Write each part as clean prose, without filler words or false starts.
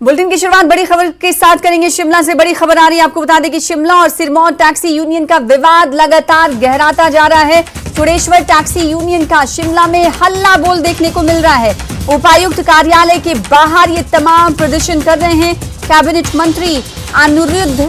Bulletin की शुरुआत बड़ी खबर के साथ करेंगे। शिमला से बड़ी खबर आ रही है। आपको बता दें कि शिमला और सिरमौर टैक्सी यूनियन का विवाद लगातार गहराता जा रहा है। चुड़ेश्वर टैक्सी यूनियन का शिमला में हल्ला बोल देखने को मिल रहा है। उपायुक्त कार्यालय के बाहर ये तमाम प्रदर्शन कर रहे हैं। कैबिनेट मंत्री अनिरुद्ध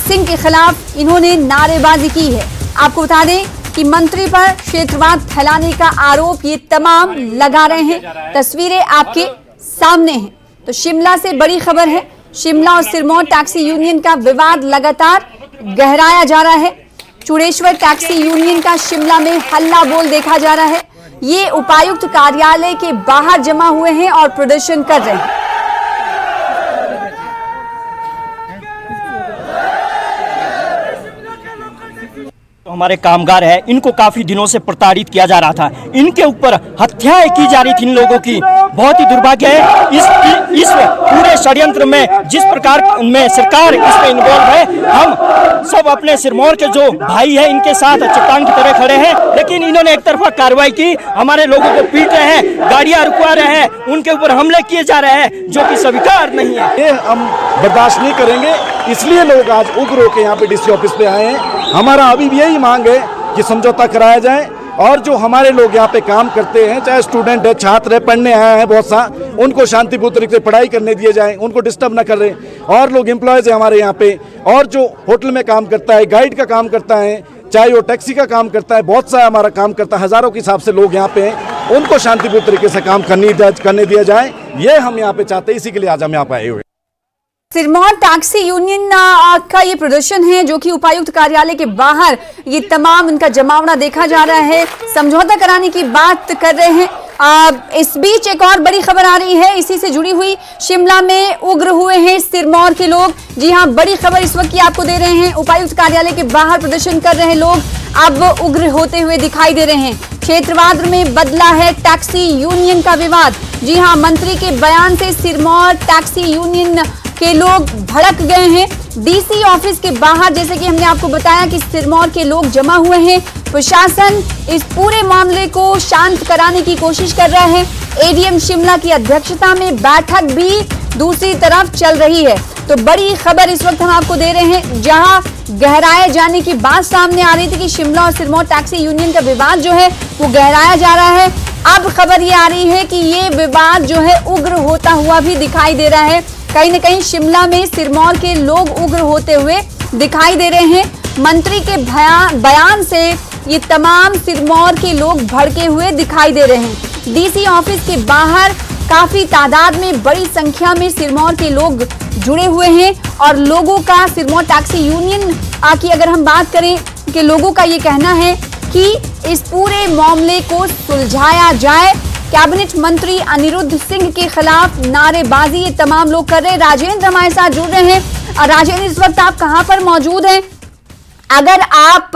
सिंह के खिलाफ इन्होंने नारेबाजी की है। आपको बता दें कि मंत्री पर क्षेत्रवाद फैलाने का आरोप ये तमाम लगा रहे हैं। तस्वीरें आपके सामने हैं। तो शिमला से बड़ी खबर है। शिमला और सिरमौर टैक्सी यूनियन का विवाद लगातार गहराया जा रहा है। चुड़ेश्वर टैक्सी यूनियन का शिमला में हल्ला बोल देखा जा रहा है। ये उपायुक्त कार्यालय के बाहर जमा हुए हैं और प्रदर्शन कर रहे हैं। हमारे कामगार हैं, इनको काफी दिनों से प्रताड़ित किया जा रहा था। इनके ऊपर हत्याएं की जा रही थी इन लोगों की। बहुत ही दुर्भाग्य है इस पूरे षड्यंत्र में जिस प्रकार में सरकार इसमें इन्वॉल्व है। हम सब अपने सिरमौर के जो भाई हैं इनके साथ चट्टान की तरह खड़े हैं, लेकिन इन्होंने एक तरफा कार्रवाई की। हमारे लोगों को पीट रहे हैं, गाड़ियां रुकवा रहे हैं, उनके ऊपर हमले किए जा रहे हैं, जो कि स्वीकार नहीं है। ये हम बर्दाश्त नहीं करेंगे, इसलिए लोग आज उग्र होकर यहाँ पे डीसी ऑफिस पे आए हैं। हमारा अभी भी यही मांग है कि समझौता कराया जाए और जो हमारे लोग यहाँ पे काम करते हैं, चाहे स्टूडेंट है, छात्र है, पढ़ने आए हैं बहुत सा, उनको शांतिपूर्ण तरीके से पढ़ाई करने दिए जाए, उनको डिस्टर्ब ना कर रहे। और लोग एम्प्लॉयज है हमारे यहाँ पे, और जो होटल में काम करता है, गाइड का काम करता है, चाहे वो टैक्सी का काम करता है, बहुत सा हमारा काम करता है, हजारों के हिसाब से लोग यहाँ पे हैं, उनको शांतिपूर्ण तरीके से काम करने दिया जाए। ये हम यहाँ पे चाहते हैं, इसी के लिए आज हम यहाँ पे आए हुए। सिरमौर टैक्सी यूनियन का ये प्रदर्शन है जो कि उपायुक्त कार्यालय के बाहर ये तमाम उनका जमावड़ा देखा जा रहा है। समझौता कराने की बात कर रहे हैं। इस बीच एक और बड़ी खबर आ रही है इसी से जुड़ी हुई। शिमला में उग्र हुए हैं सिरमौर के लोग। जी हां, बड़ी खबर इस वक्त की आपको दे रहे हैं। उपायुक्त कार्यालय के बाहर प्रदर्शन कर रहे लोग अब उग्र होते हुए दिखाई दे रहे हैं। क्षेत्रवाद में बदला है टैक्सी यूनियन का विवाद। जी हां, मंत्री के बयान से सिरमौर टैक्सी यूनियन के लोग भड़क गए हैं। डीसी ऑफिस के बाहर जैसे कि हमने आपको बताया कि सिरमौर के लोग जमा हुए हैं। प्रशासन इस पूरे मामले को शांत कराने की कोशिश कर रहा है। एडीएम शिमला की अध्यक्षता में बैठक भी दूसरी तरफ चल रही है। तो बड़ी खबर इस वक्त हम आपको दे रहे हैं, जहां गहराए जाने की बात सामने आ रही थी कि शिमला और सिरमौर टैक्सी यूनियन का विवाद जो है वो गहराया जा रहा है। अब खबर ये आ रही है कि ये विवाद जो है उग्र होता हुआ भी दिखाई दे रहा है। कहीं न कहीं शिमला में सिरमौर के लोग उग्र होते हुए दिखाई दे रहे हैं। मंत्री के बयान से ये तमाम सिरमौर के लोग भड़के हुए दिखाई दे रहे हैं। डीसी ऑफिस के बाहर काफी तादाद में बड़ी संख्या में सिरमौर के लोग जुड़े हुए हैं और लोगों का सिरमौर टैक्सी यूनियन की अगर हम बात करें कि लोगों का ये कहना है कि इस पूरे मामले को सुलझाया जाए। कैबिनेट मंत्री अनिरुद्ध सिंह के खिलाफ नारेबाजी ये तमाम लोग कर रहे हैं। राजेंद्र हमारे साथ जुड़ रहे हैं। राजेंद्र, इस वक्त आप कहां पर मौजूद हैं? अगर आप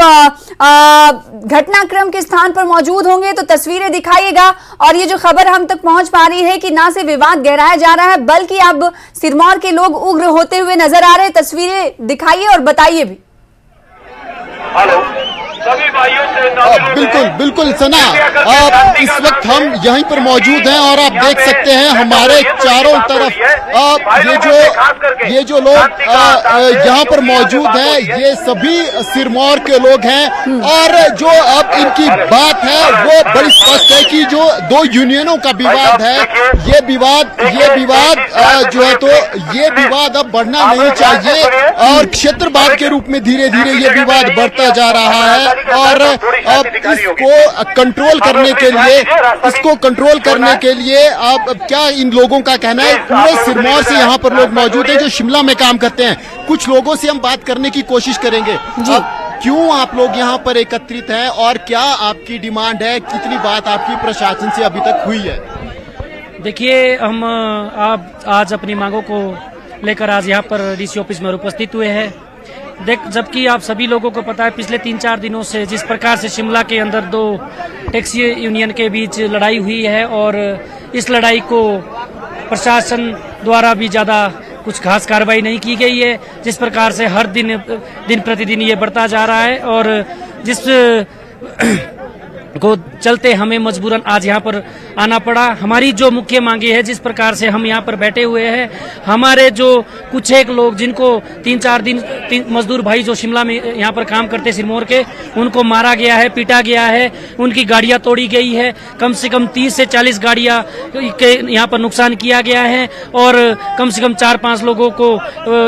घटनाक्रम के स्थान पर मौजूद होंगे तो तस्वीरें दिखाइएगा। और ये जो खबर हम तक पहुंच पा रही है कि ना से विवाद गहराया जा रहा है बल्कि अब सिरमौर के लोग उग्र होते हुए नजर आ रहे हैं। तस्वीरें दिखाइए और बताइए भी। हेलो, सभी भाइयों से बिल्कुल सना, आप इस वक्त हम यहीं पर मौजूद हैं और आप देख सकते हैं हमारे चारों तरफ ये जो लोग यहाँ पर मौजूद हैं ये सभी सिरमौर के लोग हैं। और जो अब इनकी बात है वो बड़ी स्पष्ट है कि जो दो यूनियनों का विवाद है, ये विवाद जो है तो ये विवाद अब बढ़ना नहीं चाहिए और क्षेत्रवाद के रूप में धीरे धीरे ये विवाद बढ़ता जा रहा है। और अब इसको कंट्रोल करने के लिए अब क्या इन लोगों का कहना है? पूरे सिरमौर से यहाँ पर लोग मौजूद हैं जो शिमला में काम करते हैं। कुछ लोगों से हम बात करने की कोशिश करेंगे। क्यों आप लोग यहाँ पर एकत्रित हैं और क्या आपकी डिमांड है? कितनी बात आपकी प्रशासन से अभी तक हुई है? देखिए, हम आज अपनी मांगों को लेकर आज यहाँ पर डीसी ऑफिस में उपस्थित हुए हैं। जबकि आप सभी लोगों को पता है पिछले 3-4 दिनों से जिस प्रकार से शिमला के अंदर दो टैक्सी यूनियन के बीच लड़ाई हुई है और इस लड़ाई को प्रशासन द्वारा भी ज़्यादा कुछ खास कार्रवाई नहीं की गई है। जिस प्रकार से हर दिन प्रतिदिन ये बढ़ता जा रहा है और जिस को चलते हमें मजबूरन आज यहाँ पर आना पड़ा। हमारी जो मुख्य मांगे है, जिस प्रकार से हम यहाँ पर बैठे हुए हैं, हमारे जो कुछ एक लोग जिनको 3-4 दिन मजदूर भाई जो शिमला में यहाँ पर काम करते सिरमौर के, उनको मारा गया है, पीटा गया है, उनकी गाड़ियाँ तोड़ी गई है। कम से कम 30 से 40 गाड़ियाँ के यहाँ पर नुकसान किया गया है और कम से कम 4-5 लोगों को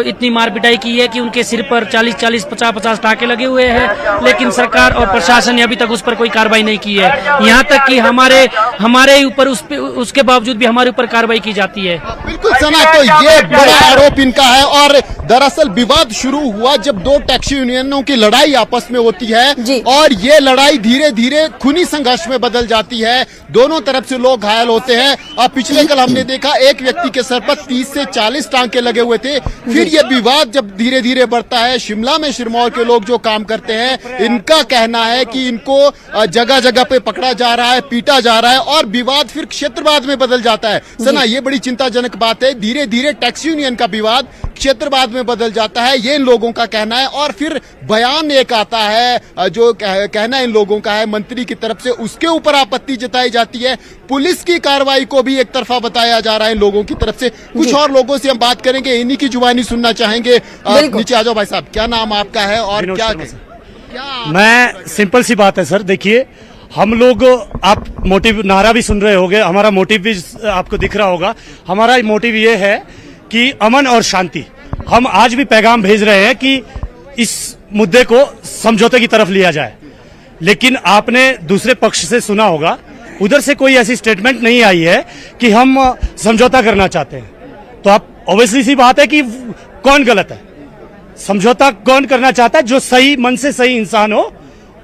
इतनी मार पिटाई की है कि उनके सिर पर 40-40, 50-50 टाके लगे हुए हैं। लेकिन सरकार और प्रशासन ने अभी तक उस पर कोई कार्रवाई नहीं की है। यहाँ तक कि हमारे ऊपर उसके बावजूद भी हमारे ऊपर कार्रवाई की जाती है। बिल्कुल सना, तो ये बड़ा आरोप इनका है। और दरअसल विवाद शुरू हुआ जब दो टैक्सी यूनियनों की लड़ाई आपस में होती है और ये लड़ाई धीरे धीरे खूनी संघर्ष में बदल जाती है। दोनों तरफ से लोग घायल होते हैं। और पिछले कल हमने देखा एक व्यक्ति के सर पर 30 से 40 टांके लगे हुए थे। फिर ये विवाद जब धीरे धीरे बढ़ता है, शिमला में सिरमौर के लोग जो काम करते हैं, इनका कहना है कि इनको जगह जगह पे पकड़ा जा रहा है, पीटा जा रहा है और विवाद फिर क्षेत्रवाद में बदल जाता है। सना, ये बड़ी चिंताजनक बात है। धीरे धीरे टैक्सी यूनियन का विवाद क्षेत्रवाद में बदल जाता है, ये इन लोगों का कहना है। और फिर बयान एक आता है जो कहना इन लोगों का है मंत्री की तरफ से, उसके ऊपर आपत्ति जताई जाती है। पुलिस की कार्रवाई को भी एक तरफा बताया जा रहा है इन लोगों की तरफ से। कुछ और लोगों से हम बात करेंगे, इन्हीं की जुबानी सुनना चाहेंगे। नीचे आ जाओ भाई साहब, क्या नाम आपका है और क्या? मैं सिंपल सी बात है सर, देखिए हम लोग, आप मोटिव नारा भी सुन रहे होंगे, हमारा मोटिव भी आपको दिख रहा होगा। हमारा मोटिव ये है कि अमन और शांति। हम आज भी पैगाम भेज रहे हैं कि इस मुद्दे को समझौते की तरफ लिया जाए। लेकिन आपने दूसरे पक्ष से सुना होगा, उधर से कोई ऐसी स्टेटमेंट नहीं आई है कि हम समझौता करना चाहते हैं। तो आप ऑब्वियसली सी बात है कि कौन गलत है, समझौता कौन करना चाहता है? जो सही मन से सही इंसान हो,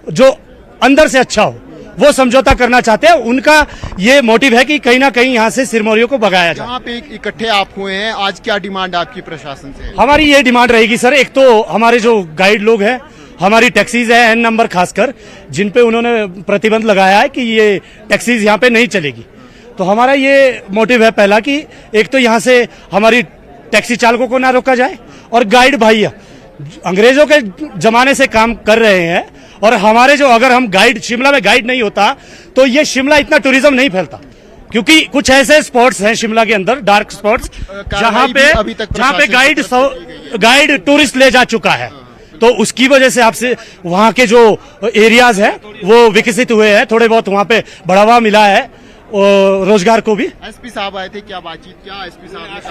जो अंदर से अच्छा हो, वो समझौता करना चाहते हैं। उनका ये मोटिव है कि कहीं ना कहीं यहाँ से सिरमौरियों को भगाया जाए। यहाँ पे इकट्ठे आप हुए हैं, आज क्या डिमांड आपकी प्रशासन से? हमारी ये डिमांड रहेगी सर, एक तो हमारे जो गाइड लोग हैं, हमारी टैक्सीज है N नंबर खासकर, जिन पे उन्होंने प्रतिबंध लगाया है कि ये टैक्सीज यहाँ पे नहीं चलेगी। तो हमारा ये मोटिव है पहला कि एक तो यहाँ से हमारी टैक्सी चालकों को ना रोका जाए और गाइड भाई अंग्रेजों के जमाने से काम कर रहे हैं। और हमारे जो, अगर हम गाइड, शिमला में गाइड नहीं होता तो ये शिमला इतना टूरिज्म नहीं फैलता, क्योंकि कुछ ऐसे स्पॉट्स हैं शिमला के अंदर, डार्क स्पॉट्स, जहां पे गाइड टूरिस्ट ले जा चुका है। तो उसकी वजह से आपसे वहां के जो एरियाज हैं वो विकसित हुए हैं, थोड़े बहुत वहां पे बढ़ावा मिला है रोजगार को भी। एसपी साहब आए थे, क्या बातचीत, क्या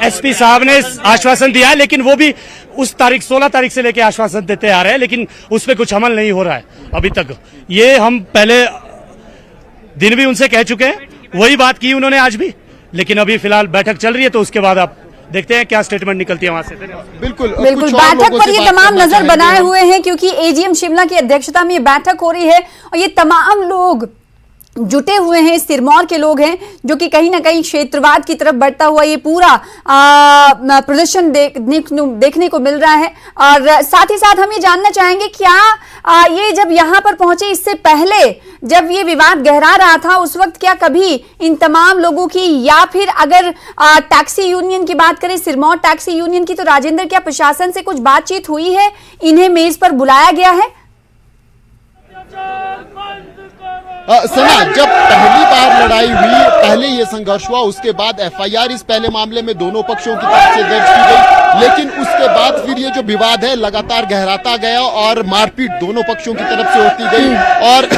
एसपी साहब ने आश्वासन दिया है, लेकिन वो भी उस तारीख 16 तारीख से लेके आश्वासन देते आ रहे हैं, लेकिन उस पर कुछ अमल नहीं हो रहा है अभी तक। ये हम पहले दिन भी उनसे कह चुके हैं, वही बात की उन्होंने आज भी, लेकिन अभी फिलहाल बैठक चल रही है, तो उसके बाद आप देखते हैं क्या स्टेटमेंट निकलती है वहां से। बिल्कुल बैठक पर ये तमाम नजर बनाए हुए हैं, क्योंकि एजीएम शिमला की अध्यक्षता में ये बैठक हो रही है और ये तमाम लोग जुटे हुए हैं, सिरमौर के लोग हैं, जो कि कहीं ना कहीं क्षेत्रवाद की तरफ बढ़ता हुआ ये पूरा प्रदर्शन देखने को मिल रहा है। और साथ ही साथ हम ये जानना चाहेंगे, क्या ये जब यहाँ पर पहुंचे, इससे पहले जब ये विवाद गहरा रहा था, उस वक्त क्या कभी इन तमाम लोगों की, या फिर अगर टैक्सी यूनियन की बात करें, सिरमौर टैक्सी यूनियन की, तो राजेंद्र, क्या प्रशासन से कुछ बातचीत हुई है? इन्हें मेज पर बुलाया गया है? सना, जब पहली बार लड़ाई हुई, पहले ये संघर्ष हुआ, उसके बाद एफआईआर इस पहले मामले में दोनों पक्षों की तरफ से दर्ज की गई, लेकिन उसके बाद फिर ये जो विवाद है लगातार गहराता गया और मारपीट दोनों पक्षों की तरफ से होती गई। और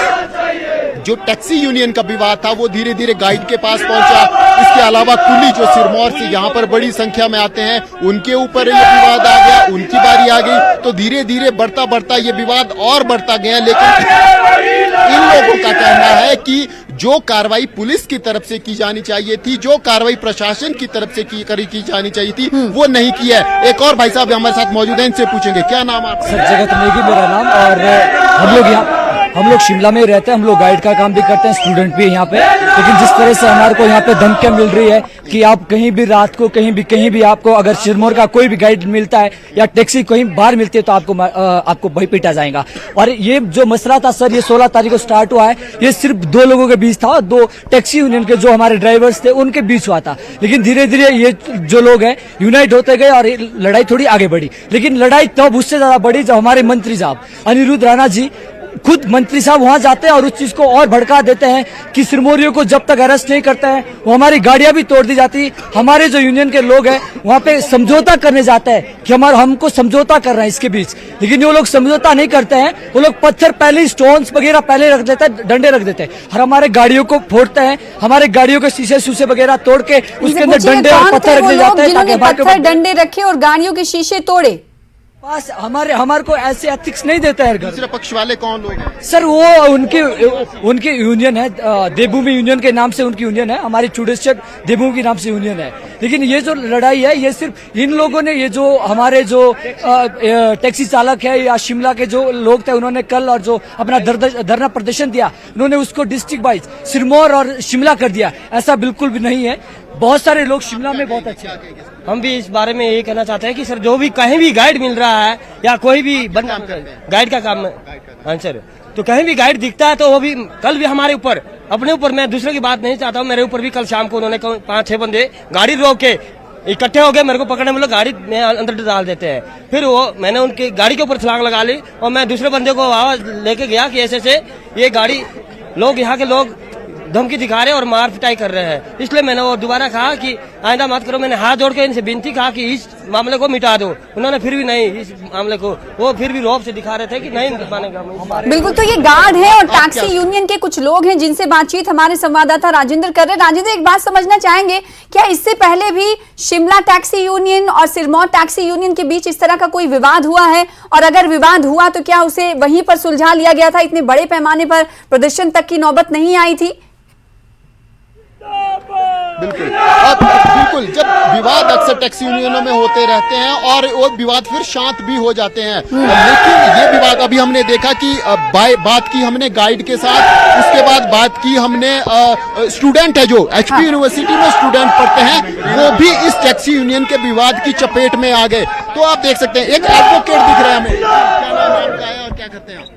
जो टैक्सी यूनियन का विवाद था वो धीरे धीरे गाइड के पास पहुंचा। इसके अलावा कुली जो सिरमौर से यहाँ पर बड़ी संख्या में आते हैं, उनके ऊपर ये विवाद आ गया, उनकी बारी आ गई। तो धीरे धीरे बढ़ता बढ़ता ये विवाद और बढ़ता गया। लेकिन इन लोगों का कहना है कि जो कार्रवाई पुलिस की तरफ से की जानी चाहिए थी, जो कार्रवाई प्रशासन की तरफ से की जानी चाहिए थी, वो नहीं की है। एक और भाई साहब हमारे साथ मौजूद हैं, इनसे पूछेंगे, क्या नाम आपका? सर, जगत नेगी मेरा नाम। और हम लोग शिमला में रहते हैं, हम लोग गाइड का काम भी करते हैं, स्टूडेंट भी यहाँ पे। लेकिन जिस तरह से हमारे को यहाँ पे धमकियां मिल रही है कि आप कहीं भी रात को कहीं भी आपको अगर सिरमौर का कोई भी गाइड मिलता है या टैक्सी कहीं बाहर मिलती है तो आपको वही पीटा जाएगा। और ये जो मसला था सर, ये 16 तारीख को स्टार्ट हुआ है। ये सिर्फ 2 लोगों के बीच था, 2 टैक्सी यूनियन के जो हमारे ड्राइवर्स थे उनके बीच हुआ था। लेकिन धीरे धीरे ये जो लोग हैं यूनाइट होते गए और लड़ाई थोड़ी आगे बढ़ी। लेकिन लड़ाई तब उससे ज्यादा बढ़ी जब हमारे मंत्री साहब अनिरुद्ध राणा जी खुद मंत्री साहब वहां जाते हैं और उस चीज को और भड़का देते हैं कि सिरमौरियों को जब तक अरेस्ट नहीं करते हैं वो हमारी गाड़ियां भी तोड़ दी जाती। हमारे जो यूनियन के लोग हैं वहां पे समझौता करने जाते हैं कि हमको समझौता कर रहे हैं इसके बीच, लेकिन वो लोग समझौता नहीं करते हैं। वो लोग पत्थर पहले, स्टोन्स वगैरह पहले रख देते हैं, डंडे रख देते हैं और हमारे गाड़ियों को फोड़ते हैं, हमारे गाड़ियों के शीशे वगैरह तोड़ के उसके अंदर डंडे और पत्थर रख दिए जाते हैं ताकि पत्थर डंडे रखे और गाड़ियों के शीशे तोड़े। पास हमारे को ऐसे एथिक्स नहीं देता है। दूसरे पक्ष वाले कौन लोग हैं? सर वो उनकी यूनियन है, देवभूमि यूनियन के नाम से उनकी यूनियन है, हमारी चुड़ेश्वर देवभूमि के नाम से यूनियन है। लेकिन ये जो लड़ाई है ये सिर्फ इन लोगों ने, ये जो हमारे जो टैक्सी चालक है या शिमला के जो लोग थे उन्होंने कल और जो अपना धरना प्रदर्शन दिया उन्होंने उसको डिस्ट्रिक्ट वाइज सिरमौर और शिमला कर दिया। ऐसा बिल्कुल भी नहीं है। बहुत सारे लोग शिमला में बहुत अच्छे हैं। हम भी इस बारे में यही कहना चाहते हैं कि सर जो भी कहीं भी गाइड मिल रहा है या कोई भी गाइड का काम, हाँ सर, तो कहीं भी गाइड दिखता है तो वो भी कल भी हमारे ऊपर, अपने ऊपर, मैं दूसरे की बात नहीं चाहता हूँ, मेरे ऊपर भी कल शाम को उन्होंने 5-6 बंदे गाड़ी रोक के इकट्ठे हो गए, मेरे को पकड़ने में लोग गाड़ी में अंदर डाल देते हैं। फिर वो मैंने उनकी गाड़ी के ऊपर छलांग लगा ली और मैं दूसरे बंदे को आवाज लेके गया कि ऐसे ये गाड़ी लोग, यहाँ के लोग धमकी दिखा रहे हैं और मार पिटाई कर रहे हैं। इसलिए मैंने वो दोबारा कहा कि आइंदा मत करो। मैंने हाथ जोड़ के इनसे विनती कहा कि इस मामले को मिटा दो। उन्होंने फिर भी नहीं, इस मामले को वो फिर भी रौब से दिखा रहे थे कि नहीं मानेगा। बिल्कुल, तो ये गार्ड है और टैक्सी यूनियन के कुछ लोग हैं जिनसे बातचीत हमारे संवाददाता राजेंद्र कर रहे हैं। राजेंद्र, एक बात समझना चाहेंगे, क्या इससे पहले भी शिमला टैक्सी यूनियन और सिरमौर टैक्सी यूनियन के बीच इस तरह का कोई विवाद हुआ है? और अगर विवाद हुआ तो क्या उसे वहीं पर सुलझा लिया गया था? इतने बड़े पैमाने पर प्रदर्शन तक की नौबत नहीं आई थी? बिल्कुल, जब विवाद अक्सर टैक्सी यूनियनों में होते रहते हैं और वो विवाद फिर शांत भी हो जाते हैं। लेकिन ये विवाद अभी हमने देखा कि बात की हमने गाइड के साथ, उसके बाद बात की हमने स्टूडेंट है जो एचपी यूनिवर्सिटी में स्टूडेंट पढ़ते हैं, वो भी इस टैक्सी यूनियन के विवाद की चपेट में आ गए। तो आप देख सकते हैं एक एडवोकेट दिख रहा है हमें। क्या नाम है आपका और क्या करते हैं आप?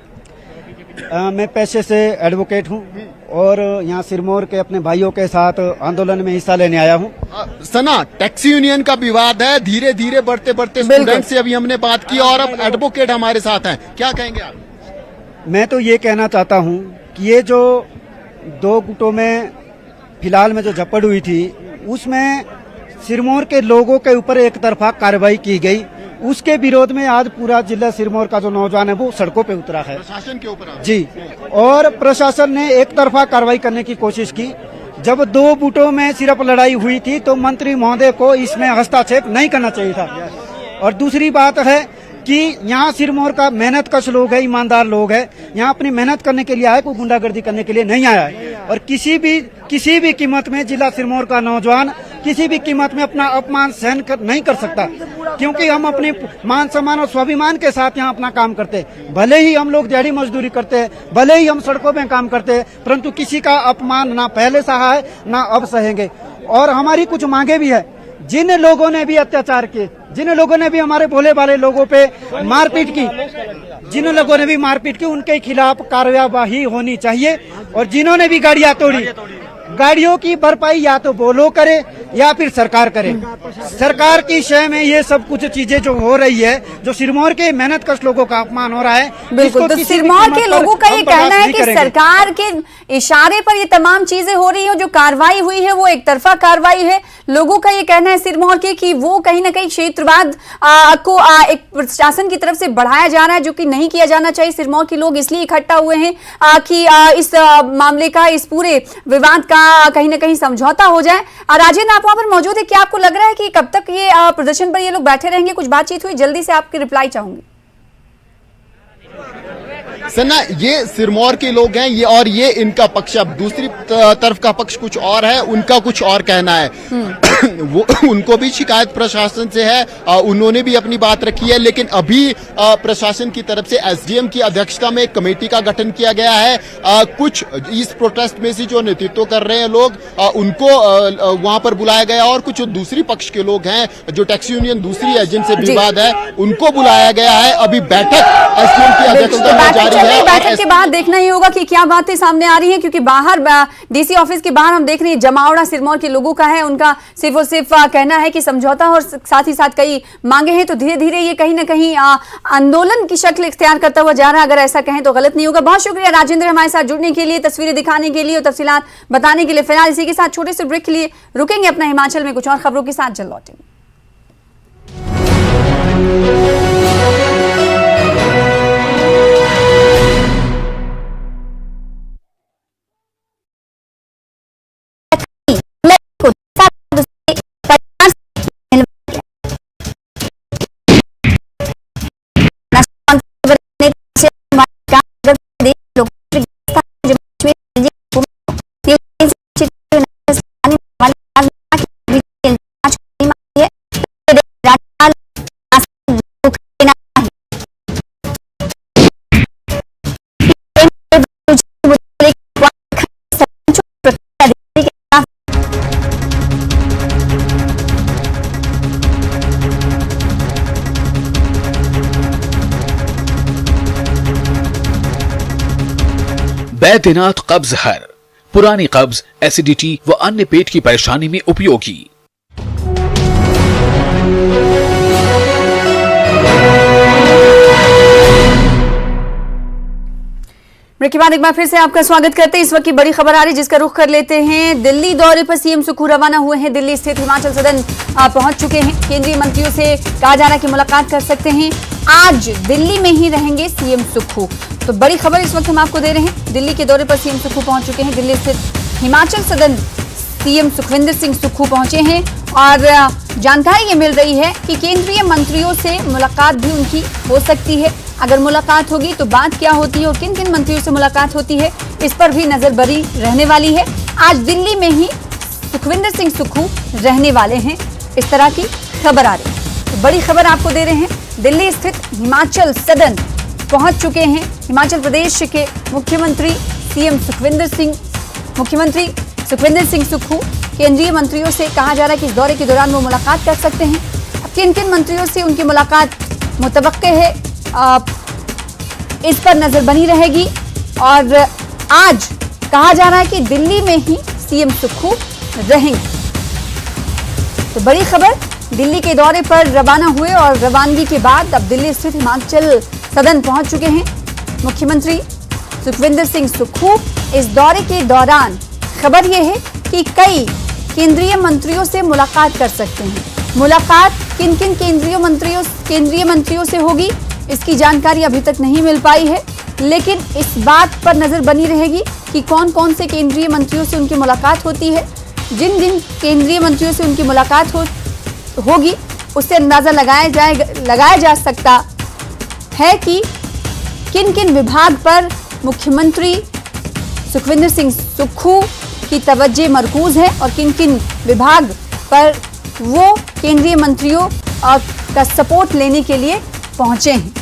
मैं पेशे से एडवोकेट हूं और यहाँ सिरमौर के अपने भाइयों के साथ आंदोलन में हिस्सा लेने आया हूं। सना, टैक्सी यूनियन का विवाद है, धीरे धीरे बढ़ते स्टूडेंट से अभी हमने बात की और अब एडवोकेट हमारे साथ हैं, क्या कहेंगे आप? मैं तो ये कहना चाहता हूं कि ये जो 2 गुटों में फिलहाल में जो झपड़ हुई थी उसमें सिरमौर के लोगों के ऊपर एक तरफा कार्रवाई की गई। उसके विरोध में आज पूरा जिला सिरमौर का जो नौजवान है वो सड़कों पे उतरा है, प्रशासन के ऊपर जी। और प्रशासन ने एक तरफा कार्रवाई करने की कोशिश की। जब 2 गुटों में सिर्फ लड़ाई हुई थी तो मंत्री महोदय को इसमें हस्तक्षेप नहीं करना चाहिए था। और दूसरी बात है कि यहाँ सिरमौर का मेहनत कश लोग है, ईमानदार लोग है, यहाँ अपनी मेहनत करने के लिए आए, कोई गुंडागर्दी करने के लिए नहीं आया है। और किसी भी कीमत में जिला सिरमौर का नौजवान किसी भी कीमत में अपना अपमान सहन नहीं कर सकता, क्योंकि हम अपने मान सम्मान और स्वाभिमान के साथ यहाँ अपना काम करते हैं। भले ही हम लोग दिहाड़ी मजदूरी करते हैं, भले ही हम सड़कों में काम करते हैं, परंतु किसी का अपमान ना पहले सहा है ना अब सहेंगे। और हमारी कुछ मांगे भी है। जिन लोगों ने भी अत्याचार किए, जिन लोगों ने भी हमारे भोले भाले लोगों पे मारपीट की, उनके खिलाफ कार्यवाही होनी चाहिए। और जिन्होंने भी गाड़ियां तोड़ी, गाड़ियों की भरपाई या तो वो लोग करे या फिर सरकार करे। सरकार की शय में ये सब कुछ चीजें जो हो रही है, जो सिरमौर के मेहनत कश लोगों का अपमान हो रहा है, बिल्कुल, तो सिरमौर के लोगों का ये कहना है कि सरकार के इशारे पर ये तमाम चीजें हो रही हैं। जो कार्रवाई हुई है वो एक तरफा कार्रवाई है। लोगों का ये कहना है सिरमौर के कि वो कहीं ना कहीं क्षेत्रवाद को एक प्रशासन की तरफ से बढ़ाया जा रहा है, जो कि नहीं किया जाना चाहिए। सिरमौर के लोग इसलिए इकट्ठा हुए हैं कि इस मामले का, इस पूरे विवाद का कहीं ना कहीं समझौता हो जाए। राजेंद्र, आप वहां पर मौजूद है, क्या आपको लग रहा है कि कब तक ये प्रदर्शन पर ये लोग बैठे रहेंगे? कुछ बातचीत हुई? जल्दी से आपकी रिप्लाई चाहूंगी। सना, ये सिरमौर के लोग हैं ये, और ये इनका पक्ष। अब दूसरी तरफ का पक्ष कुछ और है, उनका कुछ और कहना है। वो उनको भी शिकायत प्रशासन से है, उन्होंने भी अपनी बात रखी है। लेकिन अभी प्रशासन की तरफ से एसडीएम की अध्यक्षता में एक कमेटी का गठन किया गया है। कुछ इस प्रोटेस्ट में से जो नेतृत्व कर रहे हैं लोग, उनको वहां पर बुलाया गया, और कुछ दूसरी पक्ष के लोग हैं जो टैक्सी यूनियन दूसरी है जिनसे विवाद है, उनको बुलाया गया है। अभी बैठक एसडीएम की अध्यक्षता में जारी रही चल रही है। बैठक के बाद देखना ही होगा कि क्या बातें सामने आ रही हैं, क्योंकि बाहर डीसी ऑफिस के बाहर हम देख रहे हैं जमावड़ा सिरमौर के लोगों का है। उनका सिर्फ और सिर्फ कहना है कि समझौता और साथ ही साथ कई मांगे हैं। तो धीरे धीरे ये कहीं ना कहीं आंदोलन की शक्ल इख्तियार करता हुआ जा रहा है, अगर ऐसा कहें तो गलत नहीं होगा। बहुत शुक्रिया राजेंद्र हमारे साथ जुड़ने के लिए, तस्वीरें दिखाने के लिए और तफसीलात बताने के लिए। फिलहाल इसी के साथ छोटे से ब्रेक के लिए रुकेंगे अपना हिमाचल में, कुछ और खबरों के साथ जल्द लौटेंगे। बैद्यनाथ कब्ज हर, पुरानी कब्ज, एसिडिटी व अन्य पेट की परेशानी में उपयोगी। ब्रेक के बाद एक बार फिर से आपका स्वागत करते हैं। इस वक्त की बड़ी खबर आ रही है जिसका रुख कर लेते हैं। दिल्ली दौरे पर सीएम सुक्खू रवाना हुए हैं। दिल्ली स्थित हिमाचल सदन पहुंच चुके हैं। केंद्रीय मंत्रियों से कहा जा रहा है कि मुलाकात कर सकते हैं। आज दिल्ली में ही रहेंगे सीएम सुक्खू। तो बड़ी खबर इस वक्त हम आपको दे रहे हैं। दिल्ली के दौरे पर सीएम सुक्खू पहुंच चुके हैं। दिल्ली स्थित हिमाचल सदन सीएम सुखविंदर सिंह सुक्खू पहुंचे हैं और जानकारी ये मिल रही है कि केंद्रीय मंत्रियों से मुलाकात भी उनकी हो सकती है। अगर मुलाकात होगी तो बात क्या होती है और किन किन मंत्रियों से मुलाकात होती है, इस पर भी नजर बरी रहने वाली है। आज दिल्ली में ही सुखविंदर सिंह सुक्खू रहने वाले हैं, इस तरह की खबर आ रही है। तो बड़ी खबर आपको दे रहे हैं। दिल्ली स्थित हिमाचल सदन पहुंच चुके हैं हिमाचल प्रदेश के मुख्यमंत्री सुखविंदर सिंह सुक्खू। केंद्रीय मंत्रियों से कहा जा रहा है कि इस दौरे के दौरान वो मुलाकात कर सकते हैं। अब किन किन मंत्रियों से उनकी मुलाकात मुतवक्के है, इस पर नजर बनी रहेगी। और आज कहा जा रहा है कि दिल्ली में ही सीएम सुक्खू रहेंगे। तो बड़ी खबर, दिल्ली के दौरे पर रवाना हुए और रवानगी के बाद अब दिल्ली स्थित हिमाचल सदन पहुंच चुके हैं मुख्यमंत्री सुखविंदर सिंह सुक्खू। इस दौरे के दौरान खबर यह है कि कई केंद्रीय मंत्रियों से मुलाकात कर सकते हैं। मुलाकात किन किन केंद्रीय मंत्रियों से होगी, इसकी जानकारी अभी तक नहीं मिल पाई है, लेकिन इस बात पर नजर बनी रहेगी कि कौन कौन से केंद्रीय मंत्रियों से उनकी मुलाकात होती है। जिन जिन केंद्रीय मंत्रियों से उनकी मुलाकात होगी उससे अंदाजा लगाया जा सकता है कि किन किन विभाग पर मुख्यमंत्री सुखविंदर सिंह सुक्खू की तवज्जो मरकूज है और किन किन विभाग पर वो केंद्रीय मंत्रियों का सपोर्ट लेने के लिए पहुंचे हैं।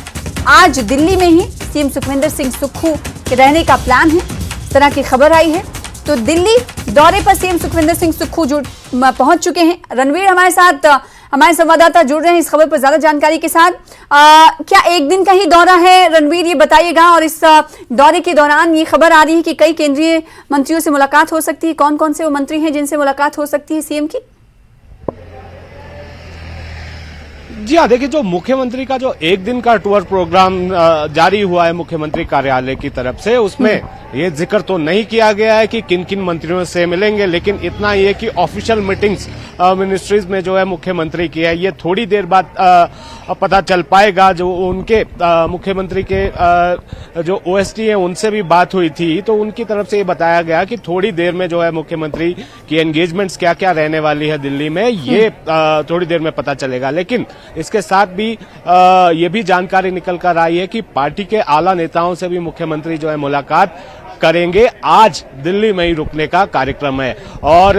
आज दिल्ली में ही सीएम सुखविंदर सिंह सुक्खू के रहने का प्लान है, इस तरह की खबर आई है। तो दिल्ली दौरे पर सीएम सुखविंदर सिंह सुक्खू पहुंच चुके हैं। रणवीर हमारे साथ, हमारे संवाददाता जुड़ रहे हैं इस खबर पर ज्यादा जानकारी के साथ। क्या एक दिन का ही दौरा है रणवीर, ये बताइएगा। और इस दौरे के दौरान ये खबर आ रही है कि कई केंद्रीय मंत्रियों से मुलाकात हो सकती है। कौन कौन से वो मंत्री हैं जिनसे मुलाकात हो सकती है सीएम की? जी हाँ, देखिए, जो मुख्यमंत्री का जो एक दिन का टूर प्रोग्राम जारी हुआ है मुख्यमंत्री कार्यालय की तरफ से, उसमें ये जिक्र तो नहीं किया गया है कि किन किन मंत्रियों से मिलेंगे, लेकिन इतना ही है कि ऑफिशियल मीटिंग्स मिनिस्ट्रीज में जो है मुख्यमंत्री की है, ये थोड़ी देर बाद पता चल पाएगा। जो उनके मुख्यमंत्री के जो ओएसडी है उनसे भी बात हुई थी, तो उनकी तरफ से ये बताया गया कि थोड़ी देर में जो है मुख्यमंत्री की एंगेजमेंट्स क्या क्या रहने वाली है दिल्ली में, ये थोड़ी देर में पता चलेगा। लेकिन इसके साथ भी ये भी जानकारी निकल कर आई है कि पार्टी के आला नेताओं से भी मुख्यमंत्री जो है मुलाकात करेंगे। आज दिल्ली में ही रुकने का कार्यक्रम है। और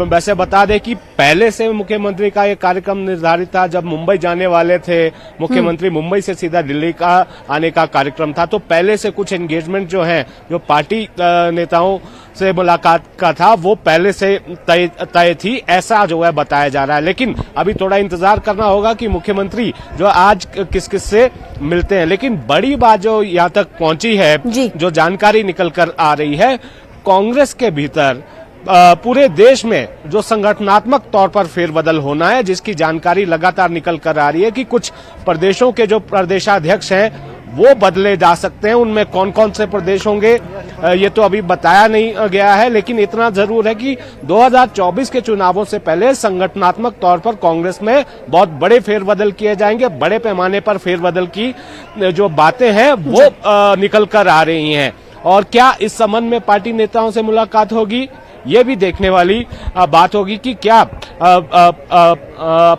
वैसे बता दें कि पहले से मुख्यमंत्री का ये कार्यक्रम निर्धारित था। जब मुंबई जाने वाले थे मुख्यमंत्री, मुंबई से सीधा दिल्ली का आने का कार्यक्रम था, तो पहले से कुछ एंगेजमेंट जो है, जो पार्टी नेताओं से मुलाकात का था वो पहले से तय थी, ऐसा जो है बताया जा रहा है। लेकिन अभी थोड़ा इंतजार करना होगा कि मुख्यमंत्री जो आज किस किस से मिलते हैं। लेकिन बड़ी बात जो यहाँ तक पहुंची है, जो जानकारी निकल कर आ रही है, कांग्रेस के भीतर पूरे देश में जो संगठनात्मक तौर पर फेरबदल होना है, जिसकी जानकारी लगातार निकल कर आ रही है कि कुछ प्रदेशों के जो प्रदेशाध्यक्ष हैं वो बदले जा सकते हैं। उनमें कौन कौन से प्रदेश होंगे ये तो अभी बताया नहीं गया है, लेकिन इतना जरूर है कि 2024 के चुनावों से पहले संगठनात्मक तौर पर कांग्रेस में बहुत बड़े फेरबदल किए जाएंगे। बड़े पैमाने पर फेरबदल की जो बातें हैं वो निकल कर आ रही हैं। और क्या इस संबंध में पार्टी नेताओं से मुलाकात होगी, ये भी देखने वाली बात होगी कि क्या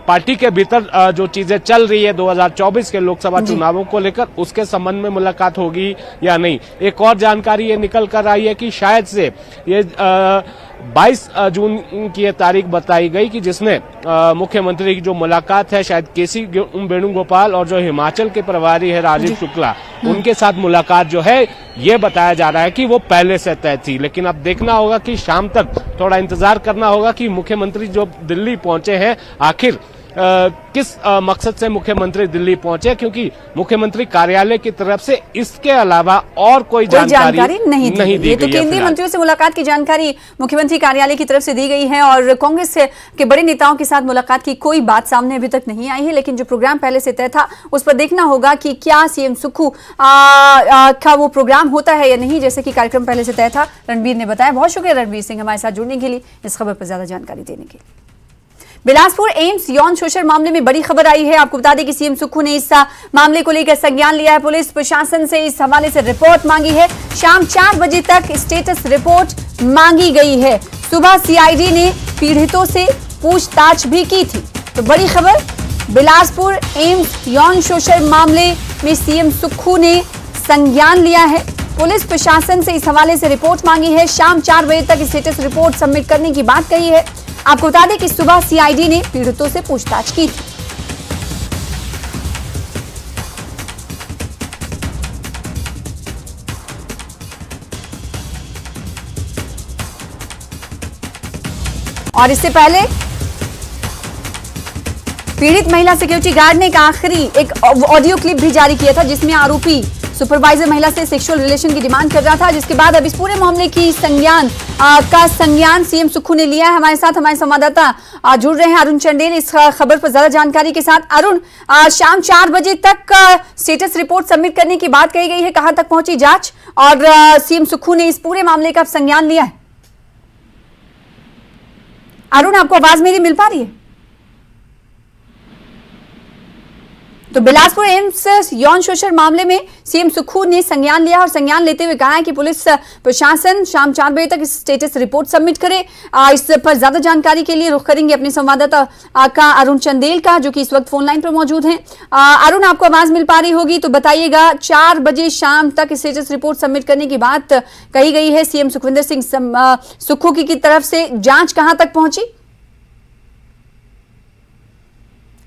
पार्टी के भीतर जो चीजें चल रही है 2024 के लोकसभा चुनावों को लेकर, उसके संबंध में मुलाकात होगी या नहीं। एक और जानकारी ये निकल कर आई है कि शायद से ये 22 जून की ये तारीख बताई गई कि जिसमें मुख्यमंत्री की जो मुलाकात है शायद केसी वेणुगोपाल और जो हिमाचल के प्रभारी है राजीव शुक्ला, उनके साथ मुलाकात जो है ये बताया जा रहा है कि वो पहले से तय थी। लेकिन अब देखना होगा कि शाम तक थोड़ा इंतजार करना होगा कि मुख्यमंत्री जो दिल्ली पहुंचे हैं आखिर किस मकसद से मुख्यमंत्री दिल्ली पहुंचे, क्योंकि मुख्यमंत्री कार्यालय की तरफ से इसके अलावा और कोई जानकारी नहीं दी गई है। तो केंद्रीय मंत्रियों से मुलाकात की जानकारी मुख्यमंत्री कार्यालय की तरफ से दी गई है और कांग्रेस के बड़े नेताओं के साथ मुलाकात की कोई बात सामने अभी तक नहीं आई है। लेकिन जो प्रोग्राम पहले से तय था उस पर देखना होगा कि क्या सीएम सुक्खू का वो प्रोग्राम होता है या नहीं, जैसे कि कार्यक्रम पहले से तय था। रणबीर ने बताया। बहुत शुक्रिया रणबीर सिंह हमारे साथ जुड़ने के लिए, इस खबर पर ज्यादा जानकारी देने के लिए। बिलासपुर एम्स यौन शोषण मामले में बड़ी खबर आई है। आपको बता दें कि सीएम सुक्खू ने इस मामले को लेकर संज्ञान लिया है। पुलिस प्रशासन से इस हवाले से रिपोर्ट मांगी है। शाम 4 बजे तक स्टेटस रिपोर्ट मांगी गई है। सुबह सीआईडी ने पीड़ितों से पूछताछ भी की थी। तो बड़ी खबर, बिलासपुर एम्स यौन शोषण मामले में सीएम सुक्खू ने संज्ञान लिया है। पुलिस प्रशासन से इस हवाले से रिपोर्ट मांगी है। शाम 4 बजे तक स्टेटस रिपोर्ट सबमिट करने की बात कही है। आपको बता दें कि सुबह सीआईडी ने पीड़ितों से पूछताछ की थी। और इससे पहले पीड़ित महिला सिक्योरिटी गार्ड ने एक आखिरी ऑडियो क्लिप भी जारी किया था, जिसमें आरोपी सुपरवाइजर महिला से सेक्सुअल रिलेशन की डिमांड कर रहा था, जिसके बाद अब इस पूरे मामले की संज्ञान सीएम सुक्खू ने लिया है। हमारे साथ हमारे संवाददाता जुड़ रहे हैं अरुण चंडेल इस खबर पर ज्यादा जानकारी के साथ। अरुण, शाम 4 बजे तक स्टेटस रिपोर्ट सबमिट करने की बात कही गई है, कहां तक पहुंची जांच और सीएम सुक्खू ने इस पूरे मामले का संज्ञान लिया है? अरुण, आपको आवाज मेरी मिल पा रही है? तो बिलासपुर एम्स यौन शोषण मामले में सीएम सुक्खू ने संज्ञान लिया और संज्ञान लेते हुए कहा है कि पुलिस प्रशासन शाम 4 बजे तक स्टेटस रिपोर्ट सबमिट करे। इस पर ज्यादा जानकारी के लिए रुख करेंगे अपने संवाददाता का अरुण चंदेल का, जो कि इस वक्त फोन लाइन पर मौजूद हैं। अरुण, आपको आवाज मिल पा रही होगी तो बताइएगा, 4 बजे शाम तक स्टेटस रिपोर्ट सबमिट करने की बात कही गई है सीएम सुखविंदर सिंह सुक्खू की तरफ से, जांच कहां तक पहुंची?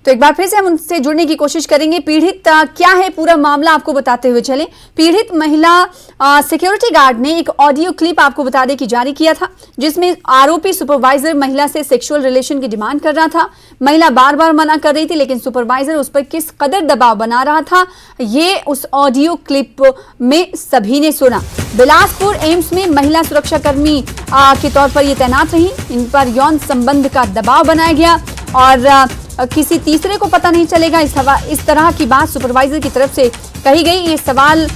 तो एक बार फिर से हम उनसे जुड़ने की कोशिश करेंगे। पीड़ित क्या है पूरा मामला, आपको बताते हुए चलें। पीड़ित महिला सिक्योरिटी गार्ड ने एक ऑडियो क्लिप आपको बता दें कि जारी किया था, जिसमें आरोपी सुपरवाइजर महिला से सेक्सुअल रिलेशन की डिमांड कर रहा था। महिला बार बार मना कर रही थी, लेकिन सुपरवाइजर उस पर किस कदर दबाव बना रहा था, ये उस ऑडियो क्लिप में सभी ने सुना। बिलासपुर एम्स में महिला सुरक्षाकर्मी के तौर पर ये तैनात रही। इन पर यौन संबंध का दबाव बनाया गया और किसी तीसरे को पता नहीं चलेगा, इस तरह की बात सुपरवाइजर की तरफ से कही गई। ये सवाल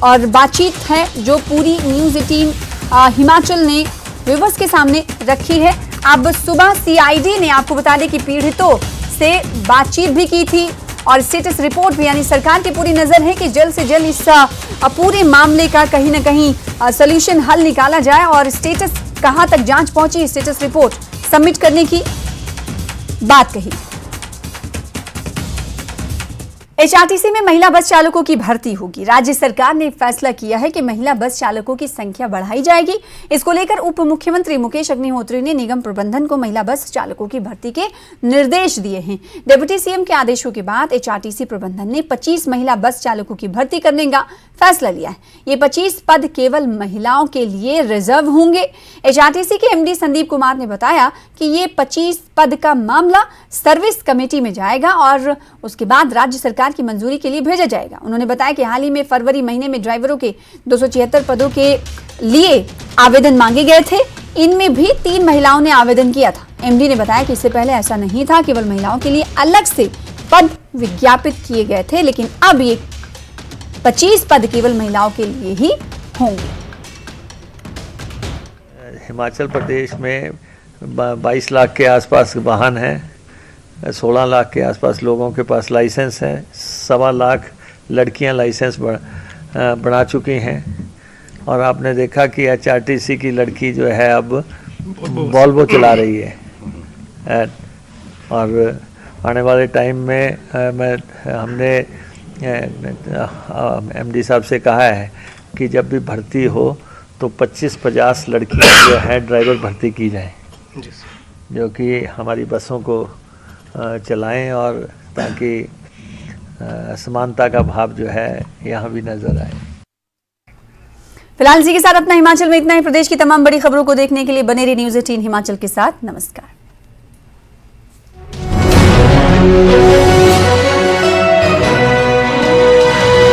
और बातचीत है जो पूरी न्यूज़ 18 हिमाचल ने व्यूअर्स के सामने रखी है। अब सुबह सीआईडी ने आपको बता दें कि पीड़ितों से बातचीत भी की थी और स्टेटस रिपोर्ट भी, यानी सरकार की पूरी नजर है कि जल्द से जल्द इस पूरे मामले का कहीं ना कहीं सॉल्यूशन हल निकाला जाए। और स्टेटस कहां तक जांच पहुंची, स्टेटस रिपोर्ट सबमिट करने की बात कही। एचआरटीसी में महिला बस चालकों की भर्ती होगी। राज्य सरकार ने फैसला किया है कि महिला बस चालकों की संख्या बढ़ाई जाएगी। इसको लेकर उप मुख्यमंत्री मुकेश अग्निहोत्री ने निगम प्रबंधन को महिला बस चालकों की भर्ती के निर्देश दिए हैं। डिप्टी सीएम के आदेशों के बाद एचआरटीसी प्रबंधन ने 25 महिला बस चालकों की भर्ती करने का फैसला लिया है। ये 25 पद केवल महिलाओं के लिए रिजर्व होंगे। एचआरटीसी के एमडी संदीप कुमार ने बताया कि ये 25 पद का मामला सर्विस कमेटी में जाएगा और उसके बाद राज्य सरकार की मंजूरी के लिए भेजा जाएगा। उन्होंने बताया कि हाल ही में फरवरी महीने में ड्राइवरों के 276 पदों के लिए आवेदन मांगे गए थे। इनमें भी 3 महिलाओं ने आवेदन किया था। एमडी ने बताया कि इससे पहले ऐसा नहीं था, केवल महिलाओं के लिए अलग से पद विज्ञापित किए गए थे, लेकिन अब ये 25 पद केवल महिलाओं के लिए ही होंगे। हिमाचल प्रदेश में 22 लाख के आसपास वाहन हैं, 16 लाख के आसपास लोगों के पास लाइसेंस है, 1.25 लाख लड़कियां लाइसेंस बना चुकी हैं। और आपने देखा कि एचआरटीसी की लड़की जो है अब वॉल्वो चला रही है। और आने वाले टाइम में हमने एमडी साहब से कहा है कि जब भी भर्ती हो तो 25-50 लड़कियां जो है ड्राइवर भर्ती की जाए, जो कि हमारी बसों को चलाएं और ताकि समानता का भाव जो है यहाँ भी नजर आए। फिलहाल इसी के साथ अपना हिमाचल में इतना ही। प्रदेश की तमाम बड़ी खबरों को देखने के लिए बने रहिए न्यूज़ 18 हिमाचल के साथ। नमस्कार।